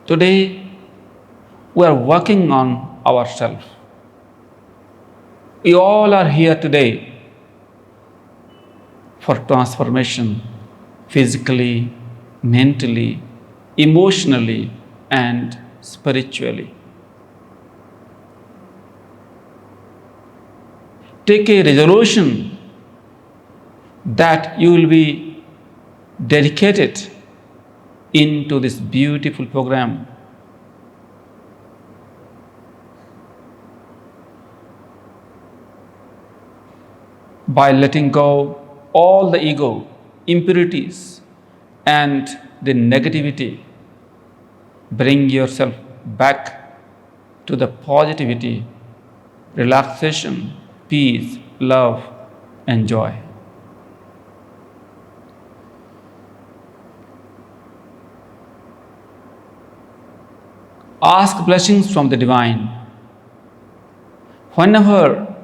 Today, we are working on ourselves. We all are here today for transformation physically, mentally, emotionally, and spiritually. Take a resolution that you will be dedicated into this beautiful program. By letting go all the ego, impurities, and the negativity, bring yourself back to the positivity, relaxation, peace, love, and joy. Ask blessings from the divine. Whenever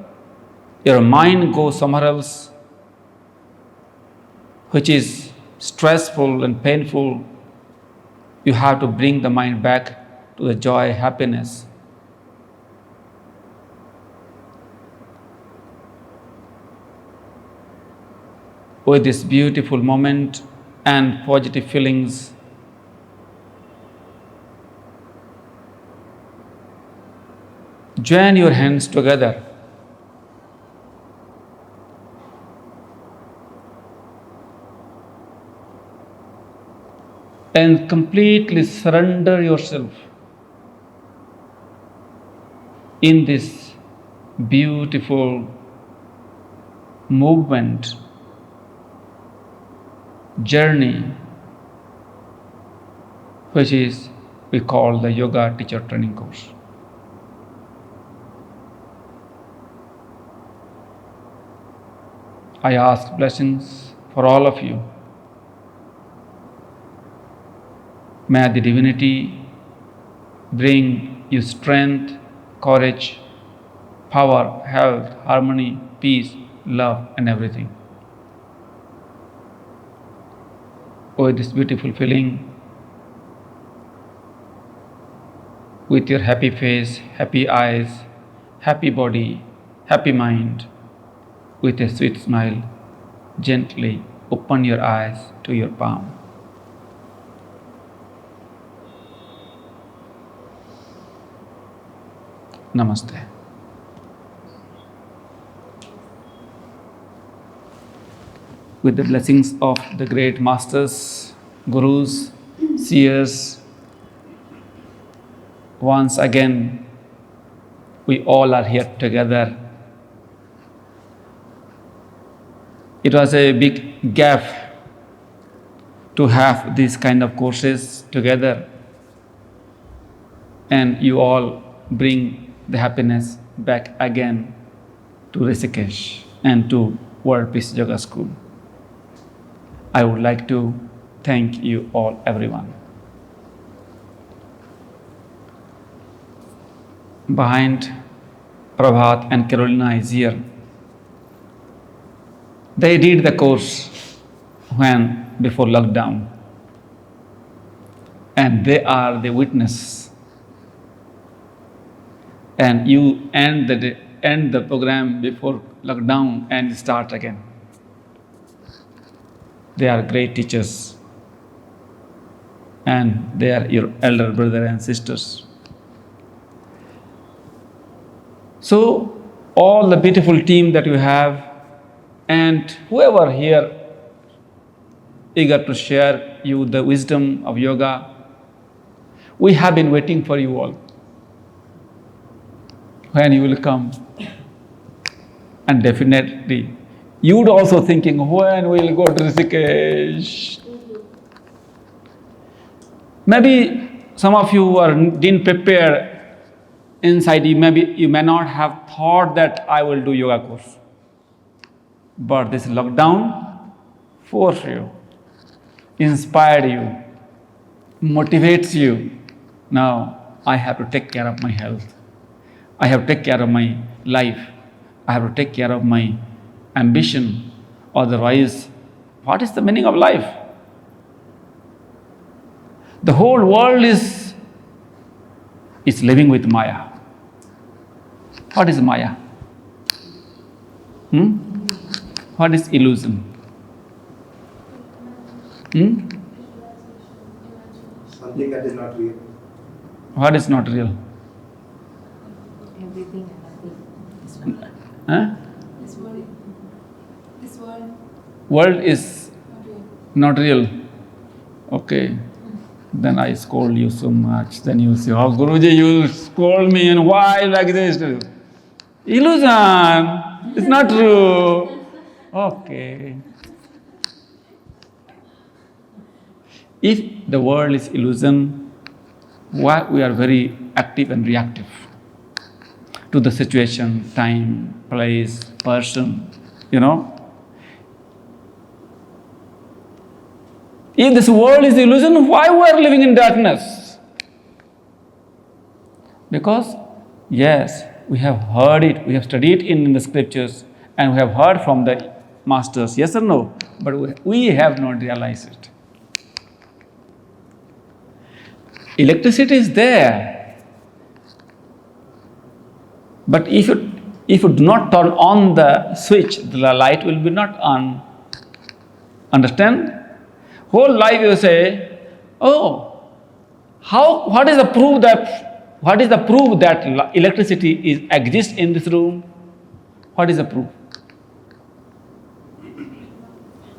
your mind goes somewhere else, which is stressful and painful, you have to bring the mind back to the joy, happiness. With this beautiful moment and positive feelings, join your hands together. And completely surrender yourself in this beautiful movement, journey, which is we call the Yoga Teacher Training Course. I ask blessings for all of you. May the divinity bring you strength, courage, power, health, harmony, peace, love, and everything. With this beautiful feeling, with your happy face, happy eyes, happy body, happy mind, with a sweet smile, gently open your eyes to your palm. Namaste. With the blessings of the great masters, gurus, seers, once again, we all are here together. It was a big gap to have these kind of courses together, and you all bring the happiness back again to Rishikesh and to World Peace Yoga School. I would like to thank you all, everyone. Behind Prabhat and Carolina is here. They did the course before lockdown, and they are the witness. And you end the program before lockdown and start again. They are great teachers, and they are your elder brother and sisters. So, all the beautiful team that you have, and whoever here eager to share you the wisdom of yoga, we have been waiting for you all. When you will come, and definitely you would also thinking, when we will go to Rishikesh. Maybe some of you didn't prepare inside you. Maybe you may not have thought that I will do yoga course. But this lockdown forced you, inspired you, motivates you. Now I have to take care of my health. I have to take care of my life. I have to take care of my ambition. Otherwise, what is the meaning of life? The whole world is is living with Maya. What is Maya? What is illusion? Something that is not real. What is not real? Everything and nothing. Huh? This world. This world. World is Not real. not real. Okay. Then I scold you so much. Then you say, oh Guruji, you scold me and why like this? Illusion. It's not true. Okay. If the world is illusion, why we are very active and reactive to the situation, time, place, person, If this world is illusion, why we are living in darkness? Because, yes, we have heard it, we have studied it in the scriptures, and we have heard from the masters, yes or no? But we have not realized it. Electricity is there. But if you do not turn on the switch, the light will be not on. Understand? Whole life you say, oh, what is the proof that electricity exists in this room? What is the proof?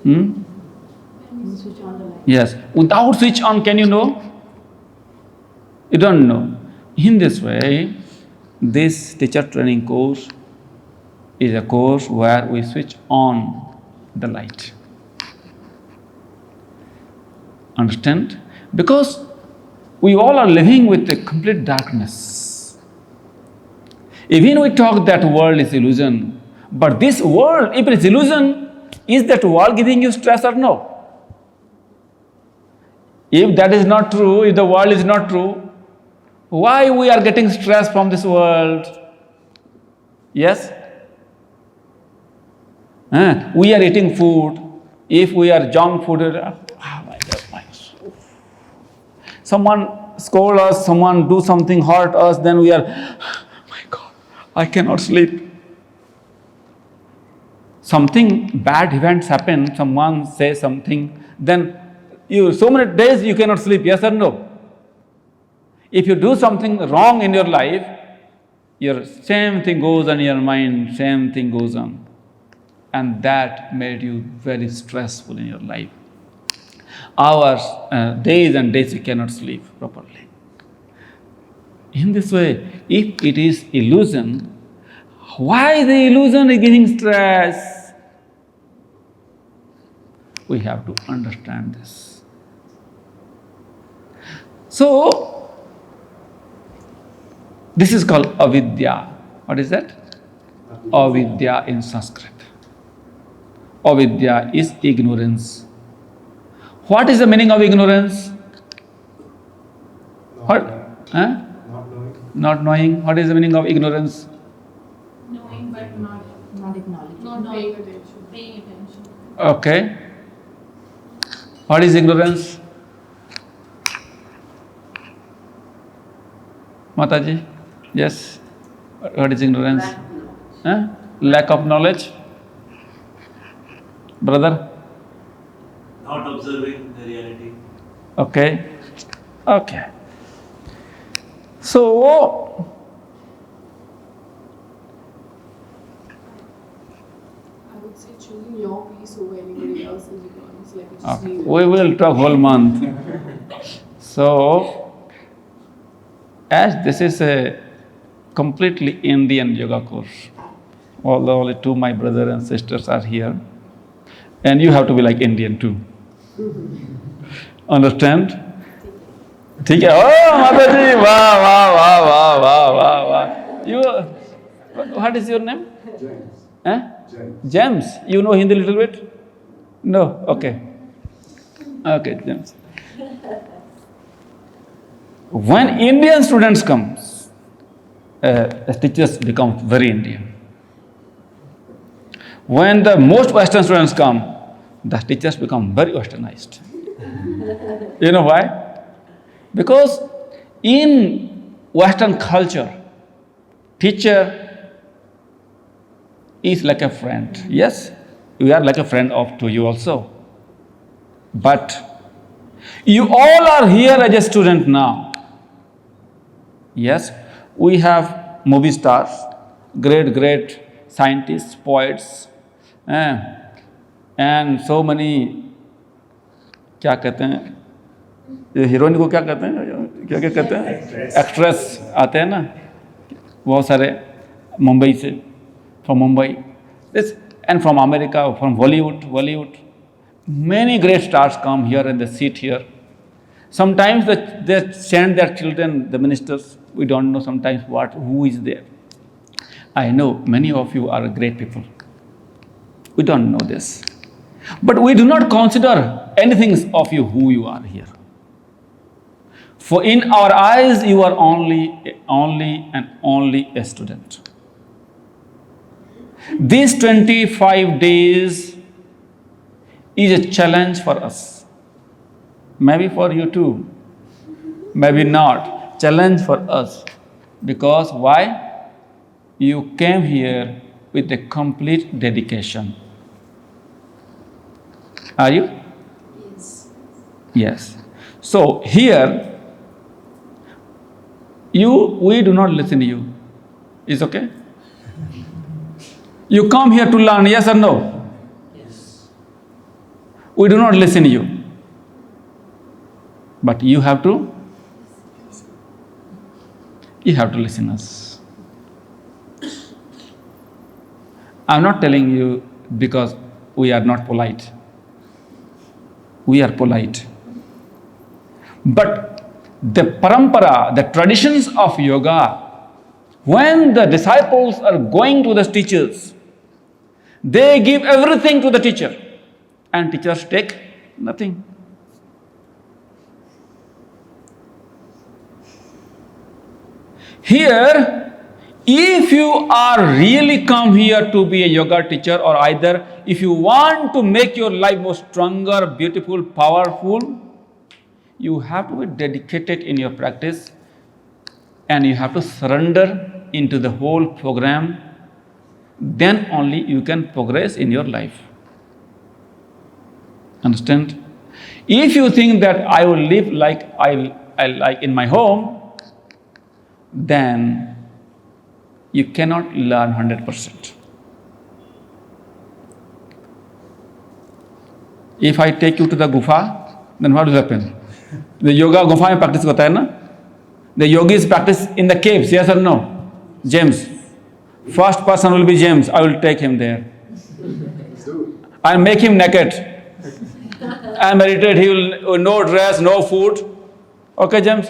Switch on the light. Yes. Without switch on, can you know? You don't know. In this way, this teacher training course is a course where we switch on the light. Understand? Because we all are living with a complete darkness. Even we talk that world is illusion, but this world, if it is illusion, is that world giving you stress or no? If that is not true, if the world is not true, why we are getting stress from this world? Yes? We are eating food. If we are junk food, someone scold us, someone do something, hurt us, then we are, my God, I cannot sleep. Something bad events happen, someone says something, then so many days you cannot sleep, yes or no? If you do something wrong in your life, your same thing goes on in your mind, same thing goes on. And that made you very stressful in your life. Hours, days and days you cannot sleep properly. In this way, if it is illusion, why the illusion is giving stress? We have to understand this. So, this is called avidya. What is that? Avidya in Sanskrit. Avidya is ignorance. What is the meaning of ignorance? What? Not knowing. Not knowing. What is the meaning of ignorance? Knowing but not acknowledging. Not paying attention. Paying attention. Okay. What is ignorance? Mataji? Yes. What is ignorance? Lack of knowledge. Brother? Not observing the reality. Okay. Okay. So, I would say choosing your peace over anybody else's ignorance. Like it's okay. We will talk whole month. So, as this is a completely Indian yoga course, although only two my brothers and sisters are here, and you have to be like Indian too. Understand? ठीक है oh माता जी वाह वाह वाह वाह वाह वाह वाह you what is your name James you know Hindi little bit no okay James when Indian students comes the teachers become very Indian when the most Western students come the teachers become very westernized you know why? Because in Western culture, teacher is like a friend. Yes, we are like a friend to you also. But you all are here as a student now. Yes, we have movie stars, great scientists, poets, and so many, क्या कहते हैं, heroine को क्या कहते हैं, क्या कहते हैं, एक्ट्रेस आते हैं ना, बहुत सारे मुंबई से, from Mumbai, this and from America, from Bollywood, many great stars come here and they sit here. Sometimes they send their children, the ministers, we don't know sometimes who is there. I know many of you are great people. We don't know this. But we do not consider anything of you who you are here. For in our eyes, you are only a student. These 25 days is a challenge for us. Maybe for you too. Maybe not. Challenge for us. Because why? You came here with a complete dedication. Are you? Yes. Yes. So here, we do not listen to you. Is okay? You come here to learn, yes or no? Yes. We do not listen to you. But you have to listen us. I'm not telling you because we are not polite. We are polite. But the parampara, the traditions of yoga, when the disciples are going to the teachers, they give everything to the teacher, and teachers take nothing. Here, if you are really come here to be a yoga teacher, or either if you want to make your life more stronger, beautiful, powerful, you have to be dedicated in your practice, and you have to surrender into the whole program. Then only you can progress in your life. Understand? If you think that I will live like I like in my home, then you cannot learn 100%. If I take you to the gufa, then what will happen? The yoga gufa mein practice hota hai na? The yogis practice in the caves, yes or no? James. First person will be James. I will take him there. I'll make him naked. I meditate. He will no dress, no food. Okay, James?